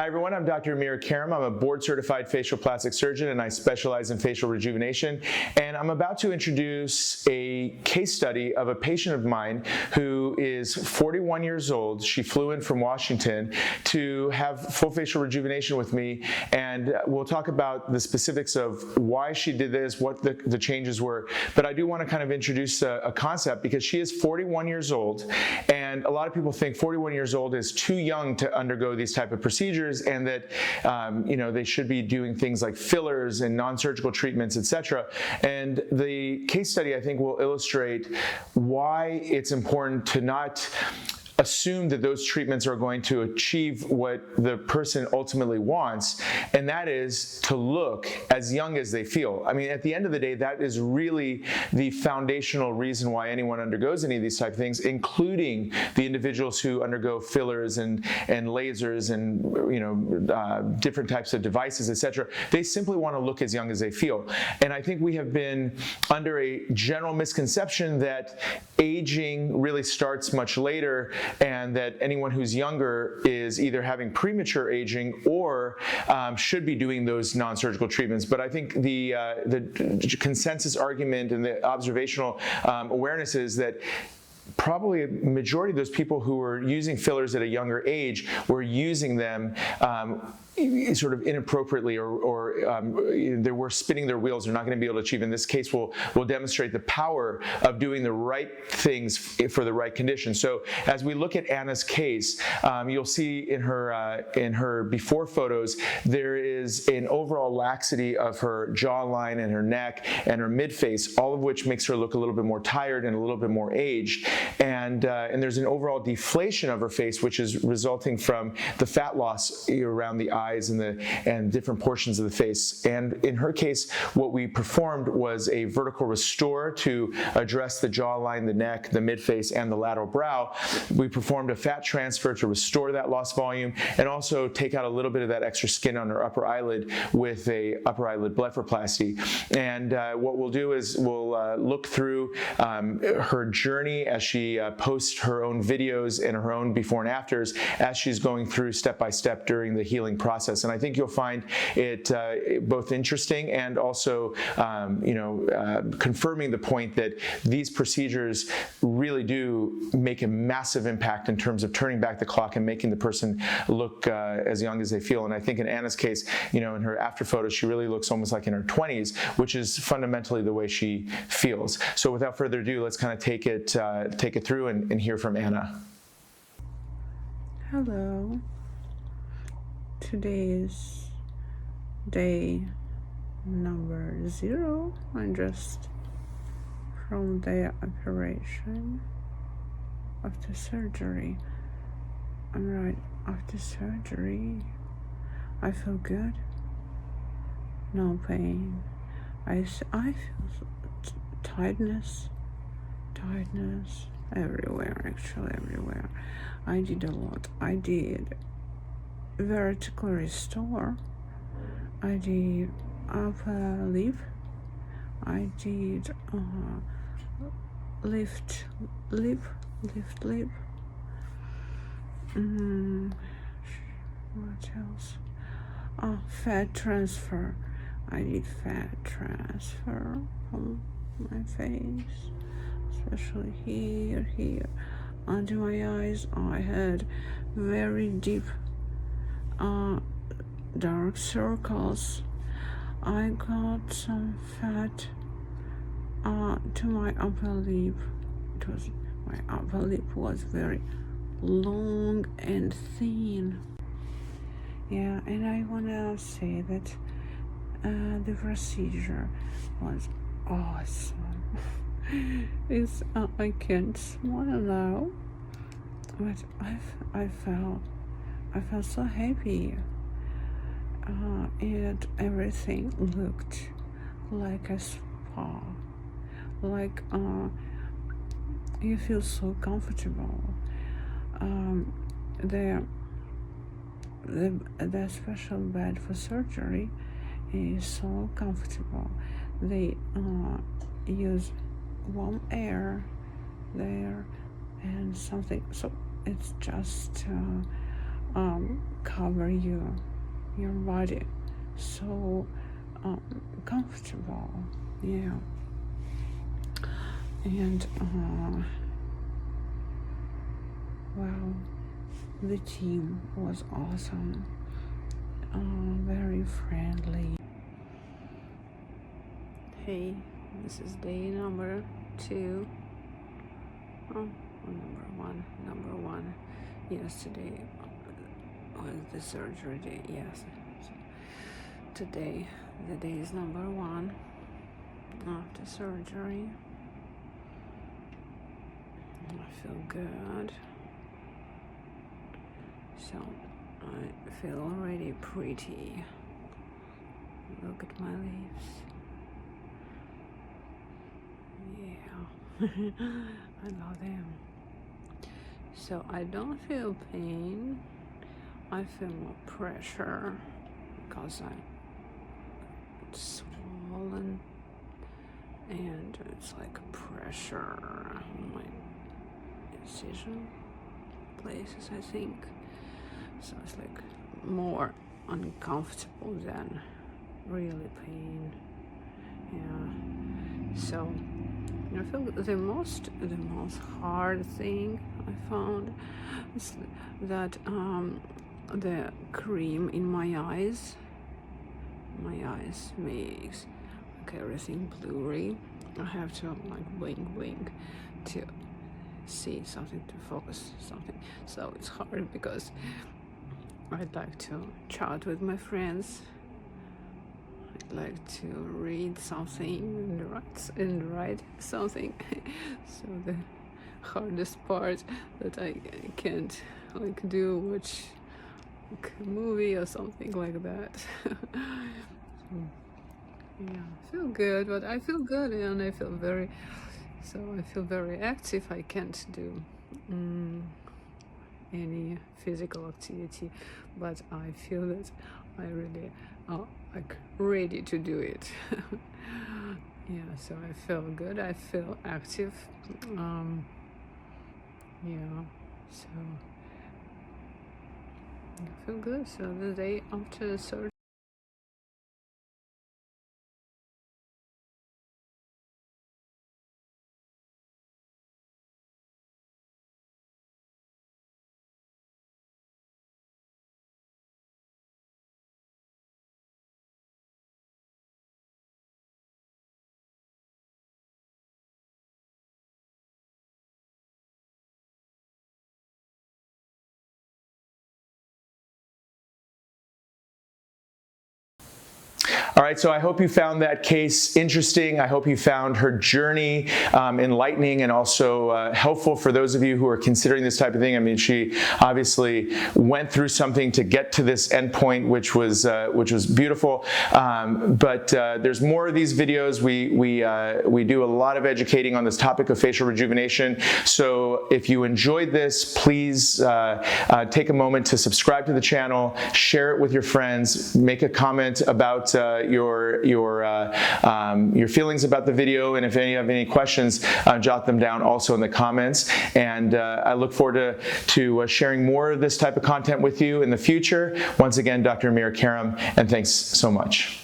Hi everyone, I'm Dr. Karam. I'm a board-certified facial plastic surgeon and I specialize in facial rejuvenation. And I'm about to introduce a case study of a patient of mine who is 41 years old. She flew in from Washington to have full facial rejuvenation with me, and we'll talk about the specifics of why she did this, what the changes were. But I do want to kind of introduce a concept because she is 41 years old, and a lot of people think 41 years old is too young to undergo these type of procedures, and that they should be doing things like fillers and non-surgical treatments, etc. And the case study, I think, will illustrate why it's important to not assume that those treatments are going to achieve what the person ultimately wants, and that is to look as young as they feel. I mean, at the end of the day, that is really the foundational reason why anyone undergoes any of these type of things, including the individuals who undergo fillers and lasers and different types of devices, etc. They simply want to look as young as they feel. And I think we have been under a general misconception that aging really starts much later, and that anyone who's younger is either having premature aging or should be doing those non-surgical treatments. But I think the consensus argument and the observational awareness is that probably a majority of those people who were using fillers at a younger age were using them sort of inappropriately, or they were spinning their wheels. They're not going to be able to achieve. In this case, we'll demonstrate the power of doing the right things for the right conditions. So as we look at Anna's case, you'll see in her before photos, there is an overall laxity of her jawline and her neck and her mid-face, all of which makes her look a little bit more tired and a little bit more aged. And there's an overall deflation of her face, which is resulting from the fat loss around the eyes and different portions of the face. And in her case, what we performed was a vertical restore to address the jawline, the neck, the mid-face, and the lateral brow. We performed a fat transfer to restore that lost volume and also take out a little bit of that extra skin on her upper eyelid with a upper eyelid blepharoplasty. And what we'll do is we'll look through her journey as she posts her own videos and her own before and afters as she's going through step by step during the healing process. And I think you'll find it both interesting and also confirming the point that these procedures really do make a massive impact in terms of turning back the clock and making the person look as young as they feel. And I think in Anna's case, in her after photos, she really looks almost like in her 20s, which is fundamentally the way she feels. So without further ado, let's kind of take it through and hear from Anna. Hello. Today is day number 0. I'm just from the operation after surgery. I'm right after surgery. I feel good. No pain. I feel tightness everywhere, actually everywhere. I did a lot. I did Vertical Restore. I did upper lip. I did lift lip. What else? Fat transfer. I did fat transfer on my face, especially here under my eyes. I had very deep dark circles. I got some fat to my upper lip. My upper lip was very long and thin. Yeah, and I wanna say that the procedure was awesome. I can't smile now, but I felt so happy, and everything looked like a spa, like you feel so comfortable. The special bed for surgery is so comfortable. They use warm air there and something, so it's just cover your body so comfortable. Yeah. And well, the team was awesome, very friendly. Hey, this is day number 2. Oh, number one. Yesterday was the surgery day. Yes. Today, the day is number 1 after surgery. I feel good. So I feel already pretty. Look at my lips. Yeah. I love them. So I don't feel pain. I feel more pressure because I'm swollen, and it's like pressure on my incision places, I think. So it's like more uncomfortable than really pain. Yeah. So I feel the most hard thing I found is that the cream in my eyes makes like everything blurry. I have to like blink to see something, to focus something. So it's hard because I'd like to chat with my friends. I'd like to read something and write something. So the hardest part that I can't like do, watch like a movie or something like that. Yeah, I feel good, but I feel good and I feel very active. I can't do any physical activity, but I feel that I really like ready to do it. Yeah, so I feel good, I feel active. Yeah, so I feel good. So the day after the surgery, All right, so I hope you found that case interesting. I hope you found her journey enlightening and also helpful for those of you who are considering this type of thing. I mean, she obviously went through something to get to this endpoint, which was beautiful. But there's more of these videos. We do a lot of educating on this topic of facial rejuvenation. So if you enjoyed this, please take a moment to subscribe to the channel, share it with your friends, make a comment about your feelings about the video, and if you have any questions, jot them down also in the comments. And I look forward to sharing more of this type of content with you in the future. Once again, Dr. Amir Karam, and thanks so much.